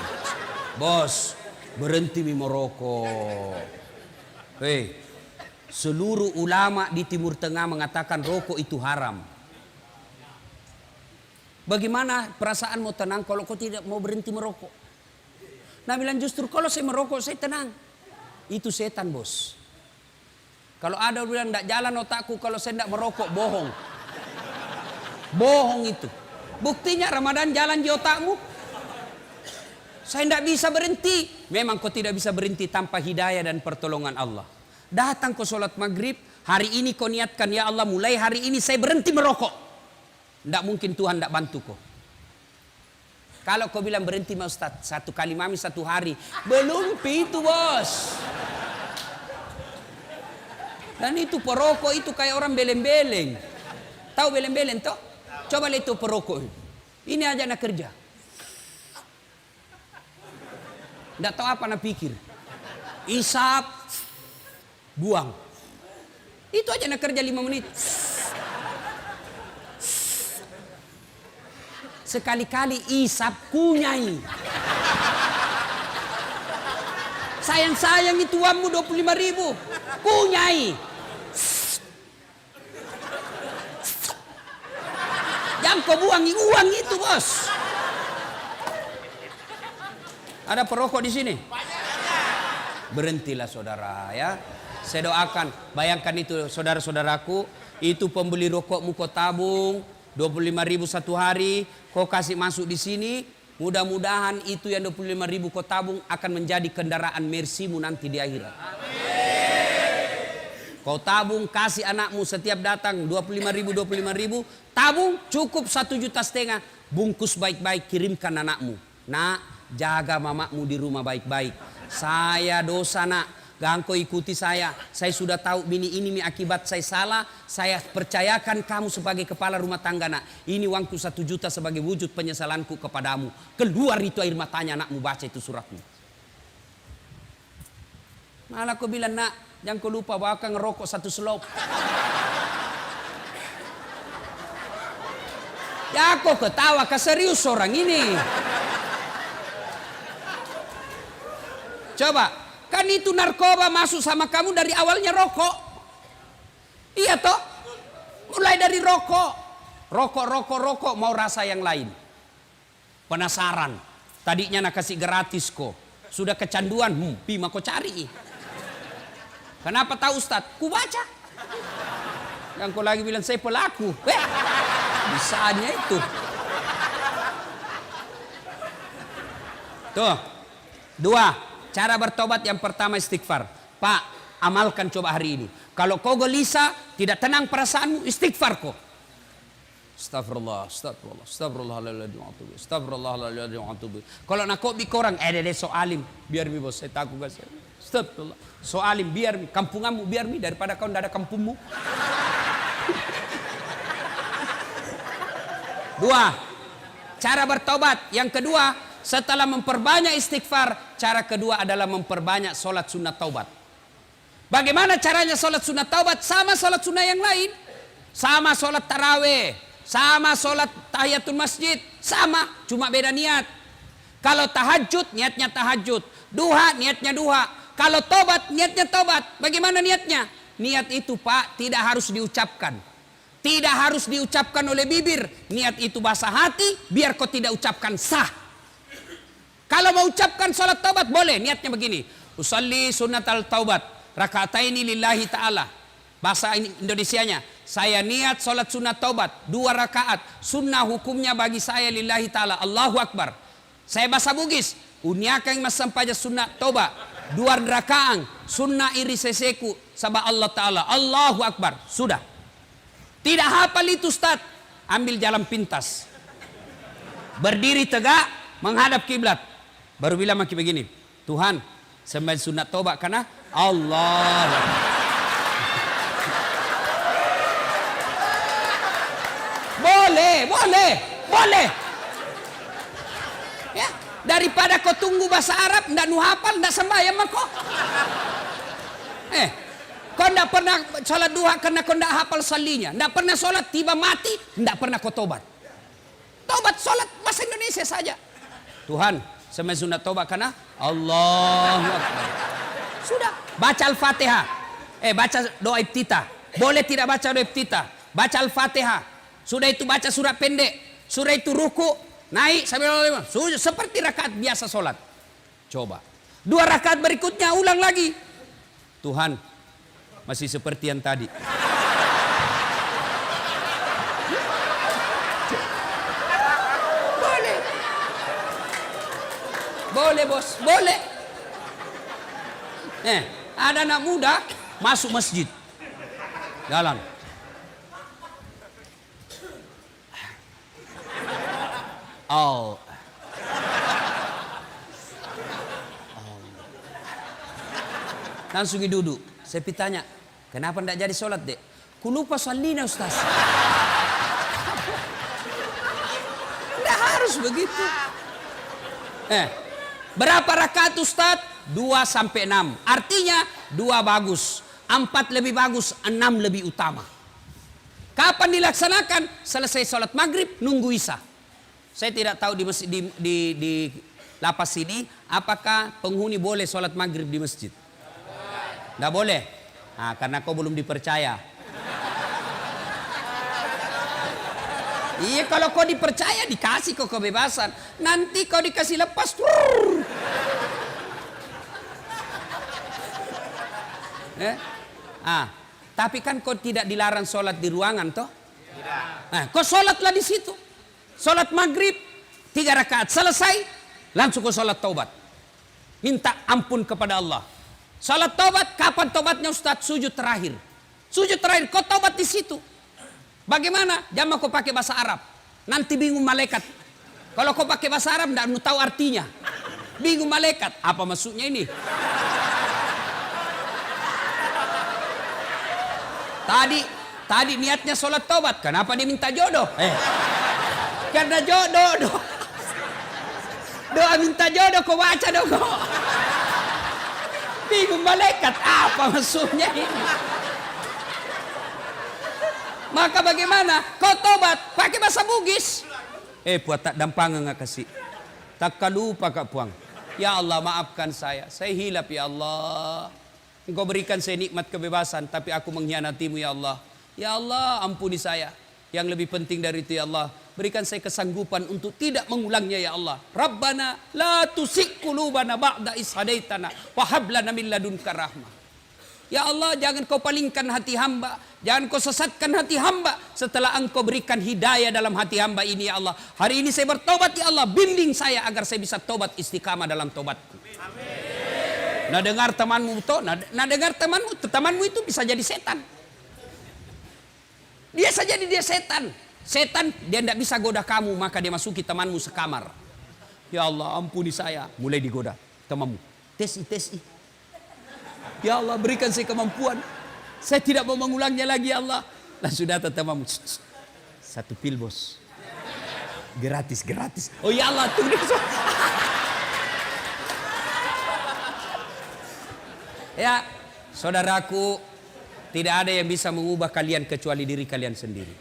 Bos, berhenti merokok. Seluruh ulama di Timur Tengah mengatakan rokok itu haram. Bagaimana perasaan mau tenang kalau kau tidak mau berhenti merokok? Nah bilang justru kalau saya merokok saya tenang. Itu setan bos. Kalau ada bilang tidak jalan otakku kalau saya tidak merokok, bohong. Bohong itu. Buktinya Ramadan jalan di otakmu. Saya tidak bisa berhenti. Memang kau tidak bisa berhenti tanpa hidayah dan pertolongan Allah. Datang kau sholat maghrib. Hari ini kau niatkan, ya Allah mulai hari ini saya berhenti merokok. Tidak mungkin Tuhan tidak bantu kau. Kalau kau bilang berhenti mau Ustaz, 1 kali mami 1 hari. Belum itu bos. Dan itu perokok itu kayak orang beleng-beleng. Tahu beleng-beleng toh? Coba lihat itu perokok. Ini aja nak kerja. Tidak tahu apa nak pikir. Isap, buang. Itu aja nak kerja 5 menit. Sekali-kali isap kunyai. Sayang-sayang itu uangmu 25.000. Kunyai. Jangan kau buangi uang itu bos. Ada perokok di sini? Berhentilah saudara ya. Saya doakan, bayangkan itu saudara-saudaraku, itu pembeli rokokmu kau tabung 25.000 1 hari, kau kasih masuk di sini, mudah-mudahan itu yang 25.000 kau tabung akan menjadi kendaraan Mercy-mu nanti di akhirat. Kau tabung kasih anakmu setiap datang 25.000, tabung cukup 1,5 juta, bungkus baik-baik kirimkan anakmu. Nak, jaga mamamu di rumah baik-baik. Saya dosa nak. Jangan kau ikuti saya sudah tahu ini akibat saya salah, saya percayakan kamu sebagai kepala rumah tangga nak. Ini uangku 1 juta sebagai wujud penyesalanku kepadamu. Keluar itu air matanya anakmu baca itu suratmu. Malah kau bilang nak, jangan kau lupa bahkan ngerokok 1 selop. Ya kau ketawa, keserius orang ini. Coba. Kan itu narkoba masuk sama kamu dari awalnya rokok. Iya toh? Mulai dari rokok. Rokok, mau rasa yang lain. Penasaran. Tadinya nak kasih gratis kok. Sudah kecanduan, pima kau cari. Kenapa tahu Ustaz? Ku baca. Yang kau lagi bilang saya pelaku. Bisanya itu. Tuh. 2. Cara bertobat yang pertama istighfar. Pak, amalkan coba hari ini. Kalau kau gelisah, tidak tenang perasaanmu, istighfar kok. Astagfirullah. Kalau nak kau bi korang, dede soalim, biar mi bos, saya takut gas. Astagfirullah. Soalim biar mi, kampunganmu biar mi, daripada kau tidak ada kampungmu. 2. Cara bertobat yang kedua, setelah memperbanyak istighfar, cara kedua adalah memperbanyak solat sunat taubat. Bagaimana caranya solat sunat taubat? Sama solat sunat yang lain. Sama solat taraweh. Sama solat tahiyatul masjid. Sama, cuma beda niat. Kalau tahajud, niatnya tahajud. Duha, niatnya duha. Kalau tobat, niatnya tobat. Bagaimana niatnya? Niat itu Pak, tidak harus diucapkan. Tidak harus diucapkan oleh bibir. Niat itu bahasa hati, biar kau tidak ucapkan sah. Kalau mau ucapkan salat taubat boleh, niatnya begini. Usalli sunnatal taubat, raka'ataini lillahi ta'ala. Bahasa Indonesianya, saya niat salat sunat taubat, 2 rakaat. Sunnah hukumnya bagi saya lillahi ta'ala. Allahu Akbar. Saya bahasa Bugis, uniakang masampaja sunat taubat. 2 rakaat, sunnah iri seseku, sabah Allah ta'ala. Allahu Akbar. Sudah. Tidak hafal itu Ustaz, ambil jalan pintas. Berdiri tegak, menghadap kiblat. Baru bilang maki begini, Tuhan, sembahyang sunat taubat karena Allah. Boleh. Ya, daripada kau tunggu bahasa Arab, ndak nu hafal, ndak sembahyang mah kok. Kau tidak pernah sholat duha karena kau tidak hafal salinya. Tidak pernah sholat tiba mati. Tidak pernah kau tobat. Tobat sholat bahasa Indonesia saja. Tuhan, sembahyang sunat tobat karena Allahu Akbar. Sudah. Baca Al-Fatihah. Baca doa iftitah. Boleh tidak baca doa iftitah. Baca Al-Fatihah. Sudah itu baca surat pendek. Sudah itu ruku. Naik sambil seperti rakaat biasa sholat. Coba. 2 rakaat berikutnya ulang lagi. Tuhan, masih seperti yang tadi. Boleh bos, boleh. Ada anak muda masuk masjid. Jalan. Langsung duduk. Saya tanya, kenapa tidak jadi sholat dek? Ku lupa salina Ustaz. Tidak harus begitu. Berapa rakaat Ustaz? 2 sampai 6. Artinya 2 bagus, 4 lebih bagus, 6 lebih utama. Kapan dilaksanakan? Selesai sholat maghrib, nunggu isya. Saya tidak tahu di lapas ini apakah penghuni boleh sholat maghrib di masjid. Tidak boleh. Karena kau belum dipercaya. Iya, kalau kau dipercaya dikasih kau kebebasan. Nanti kau dikasih lepas. Tapi kan kau tidak dilarang sholat di ruangan toh? Tidak. Kau sholatlah di situ. Sholat maghrib 3 rakaat selesai, langsung kau sholat taubat. Minta ampun kepada Allah. Salat taubat, kapan taubatnya Ustaz? Sujud terakhir. Sujud terakhir, kau taubat di situ. Bagaimana? Jangan kau pakai bahasa Arab. Nanti bingung malaikat. Kalau kau pakai bahasa Arab, tidak tahu artinya. Bingung malaikat. Apa maksudnya ini? Tadi niatnya salat taubat. Kenapa dia minta jodoh? Karena jodoh. Doa minta jodoh, kau baca dong kau. Bingung malaikat, apa maksudnya ini? Maka bagaimana? Kau tobat pakai bahasa Bugis. Puat tak dampang nggak kasih. Tak lupa kak puang. Ya Allah, maafkan saya hilap ya Allah. Engkau berikan saya nikmat kebebasan, tapi aku mengkhianatimu ya Allah. Ya Allah, ampuni saya. Yang lebih penting dari itu ya Allah, berikan saya kesanggupan untuk tidak mengulangnya ya Allah. Rabbana la tusik qulubana ba'da is hadaitana wa hab lana min ladunka rahmah. Ya Allah, jangan kau palingkan hati hamba, jangan kau sesatkan hati hamba setelah engkau berikan hidayah dalam hati hamba ini ya Allah. Hari ini saya bertobat ya Allah, bimbing saya agar saya bisa tobat istiqamah dalam tobatku. Amin. Nah dengar temanmu toh, nah dengar temanmu itu bisa jadi setan. Dia saja dia setan. Setan dia tidak bisa goda kamu, maka dia masuki temanmu sekamar. Ya Allah, ampuni saya. Mulai digoda temanmu. Tesi. Ya Allah, berikan saya kemampuan. Saya tidak mau mengulangnya lagi ya Allah. Lah sudah temanmu. Satu pil bos. Gratis. Oh ya Allah, tunggu. Ya, saudaraku, tidak ada yang bisa mengubah kalian kecuali diri kalian sendiri.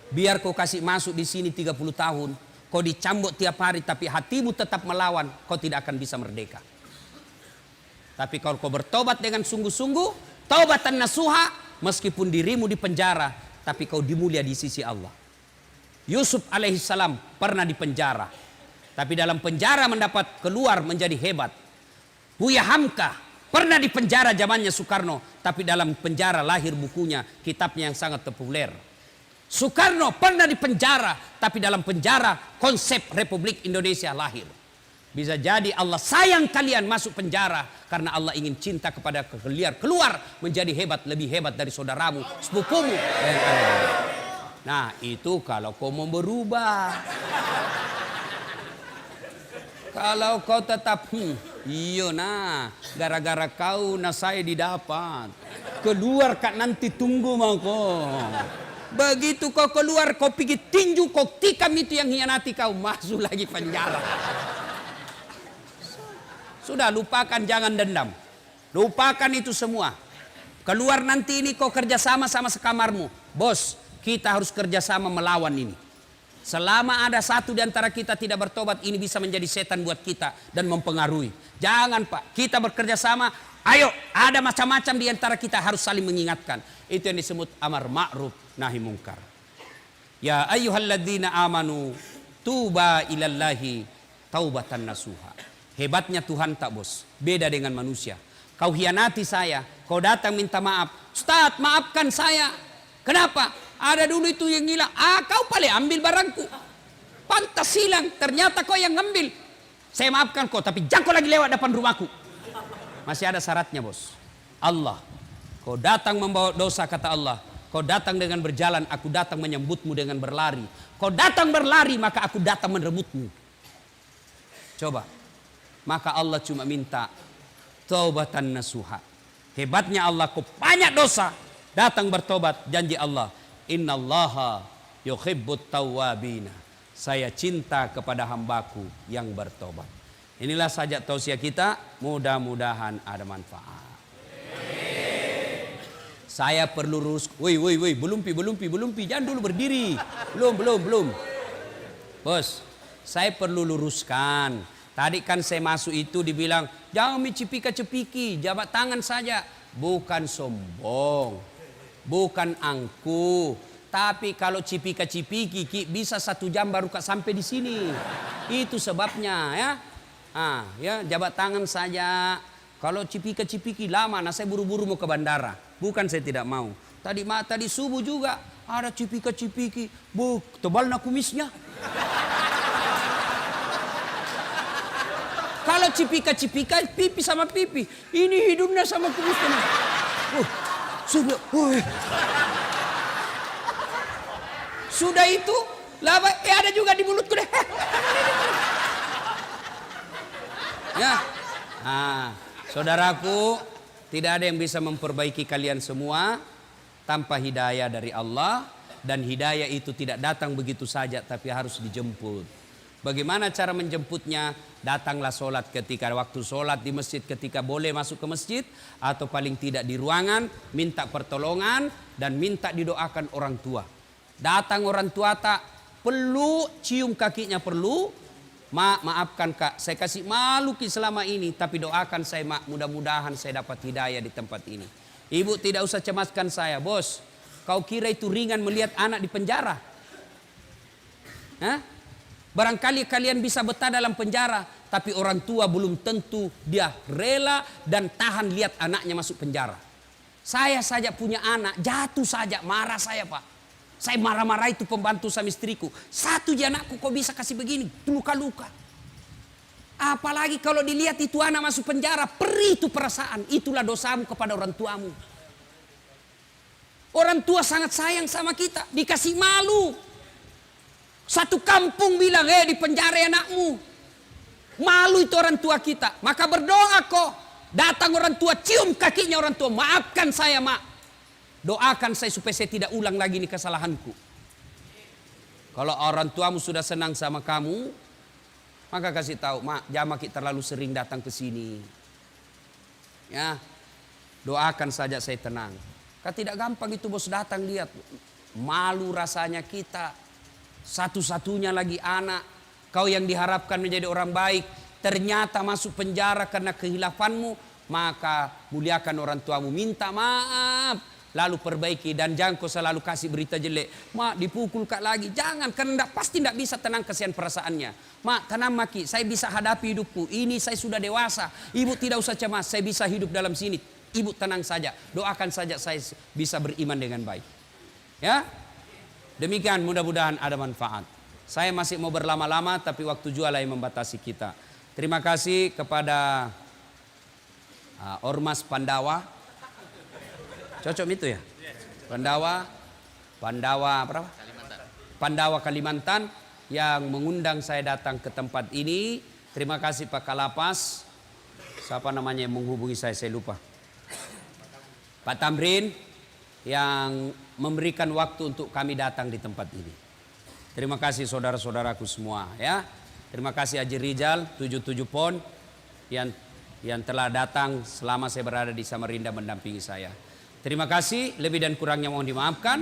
Biar kau kasih masuk di sini 30 tahun, kau dicambuk tiap hari tapi hatimu tetap melawan, kau tidak akan bisa merdeka. Tapi kalau kau bertobat dengan sungguh-sungguh, taubatan nasuha, meskipun dirimu di penjara, tapi kau dimulia di sisi Allah. Yusuf alaihissalam pernah di penjara, tapi dalam penjara mendapat keluar menjadi hebat. Buya Hamka pernah di penjara zamannya Soekarno, tapi dalam penjara lahir bukunya, kitabnya yang sangat populer. Soekarno pernah di penjara, tapi dalam penjara konsep Republik Indonesia lahir. Bisa jadi Allah sayang kalian masuk penjara karena Allah ingin cinta kepada kalian, keluar menjadi hebat, lebih hebat dari saudaramu, sepupumu. Nah itu kalau kau mau berubah. Kalau kau tetap iyo nah, gara-gara kau nah saya didapat. Keluar kak nanti tunggu mau kau. Begitu kau keluar kau pergi tinju kau tikam itu yang hianati kau, masuk lagi penjara. Sudah lupakan, jangan dendam. Lupakan itu semua. Keluar nanti ini kau kerjasama sama sekamarmu. Bos, kita harus kerjasama melawan ini. Selama ada satu di antara kita tidak bertobat, ini bisa menjadi setan buat kita dan mempengaruhi. Jangan Pak, kita bekerja sama. Ayo, ada macam-macam di antara kita harus saling mengingatkan. Itu yang disebut amar ma'ruf nahi mungkar. Ya ayyuhalladzina amanu tuba ilallahi taubatan nasuha. Hebatnya Tuhan tak bos, beda dengan manusia. Kau hianati saya, kau datang minta maaf. Ustaz, maafkan saya. Kenapa? Ada dulu itu yang hilang. Kau paling ambil barangku. Pantas hilang. Ternyata kau yang ngambil. Saya maafkan kau, tapi jangan kau lagi lewat depan rumahku. Masih ada syaratnya bos. Allah. Kau datang membawa dosa kata Allah. Kau datang dengan berjalan, aku datang menyambutmu dengan berlari. Kau datang berlari, maka aku datang merebutmu. Coba. Maka Allah cuma minta taubatan nasuha. Hebatnya Allah, kau banyak dosa. Datang bertobat, janji Allah. Innallaha yuhibbut tawwabina. Saya cinta kepada hambaku yang bertobat. Inilah saja tausiah kita. Mudah-mudahan ada manfaat. Saya perlu lurus. Woi, belum pi. Jangan dulu berdiri. Belum. Bos, saya perlu luruskan. Tadi kan saya masuk itu dibilang, jangan cipika-cepiki, jabat tangan saja. Bukan sombong. Bukan angku, tapi kalau cipika-cipiki bisa 1 jam baru sampai di sini. Itu sebabnya ya. Ya jabat tangan saja. Kalau cipika-cipiki lama, nah saya buru-buru mau ke bandara. Bukan saya tidak mau. Tadi subuh juga ada cipika-cipiki. Tebal nak kumisnya. Kalau cipika-cipika pipi sama pipi, ini hidungnya sama kumisnya. Sudah, sudah itu, laba, ada juga di mulutku deh. Ya, saudaraku, tidak ada yang bisa memperbaiki kalian semua tanpa hidayah dari Allah, dan hidayah itu tidak datang begitu saja, tapi harus dijemput. Bagaimana cara menjemputnya? Datanglah sholat ketika waktu sholat di masjid, ketika boleh masuk ke masjid, atau paling tidak di ruangan, minta pertolongan dan minta didoakan orang tua. Datang orang tua tak perlu cium kakinya, perlu Maafkan kak, saya kasih malu ki selama ini, tapi doakan saya mak, mudah-mudahan saya dapat hidayah di tempat ini. Ibu tidak usah cemaskan saya, bos. Kau kira itu ringan melihat anak di penjara? Hah? Barangkali kalian bisa betah dalam penjara, tapi orang tua belum tentu dia rela dan tahan lihat anaknya masuk penjara. Saya saja punya anak, jatuh saja marah saya pak. Saya marah-marah itu pembantu sama istriku. Satu je anakku kok bisa kasih begini, luka-luka. Apalagi kalau dilihat itu anak masuk penjara, perih itu perasaan. Itulah dosamu kepada orang tuamu. Orang tua sangat sayang sama kita, dikasih malu. Satu kampung bilang, di penjara anakmu. Malu itu orang tua kita. Maka berdoa kok. Datang orang tua, cium kakinya orang tua. Maafkan saya mak. Doakan saya supaya saya tidak ulang lagi ini kesalahanku. Kalau orang tuamu sudah senang sama kamu, maka kasih tahu, mak, jangan kita terlalu sering datang ke sini. Ya, doakan saja saya tenang. Kan tidak gampang itu bos datang lihat. Malu rasanya kita. Satu-satunya lagi anak. Kau yang diharapkan menjadi orang baik, ternyata masuk penjara karena kehilafanmu. Maka muliakan orang tuamu, minta maaf. Lalu perbaiki, dan jangan kau selalu kasih berita jelek. Mak dipukul kak lagi, jangan, karena pasti tidak bisa tenang kasihan perasaannya. Mak tenang maki, saya bisa hadapi hidupku, ini saya sudah dewasa. Ibu tidak usah cemas, saya bisa hidup dalam sini. Ibu tenang saja, doakan saja saya bisa beriman dengan baik. Ya, demikian mudah-mudahan ada manfaat. Saya masih mau berlama-lama, tapi waktu jualah yang membatasi kita. Terima kasih kepada Ormas Pandawa. Cocok itu ya? Pandawa berapa? Pandawa Kalimantan yang mengundang saya datang ke tempat ini. Terima kasih Pak Kalapas. Siapa namanya yang menghubungi saya lupa. Pak Tamrin yang memberikan waktu untuk kami datang di tempat ini. Terima kasih saudara-saudaraku semua ya. Terima kasih Haji Rizal 77 Pon yang telah datang selama saya berada di Samarinda mendampingi saya. Terima kasih, lebih dan kurangnya mohon dimaafkan.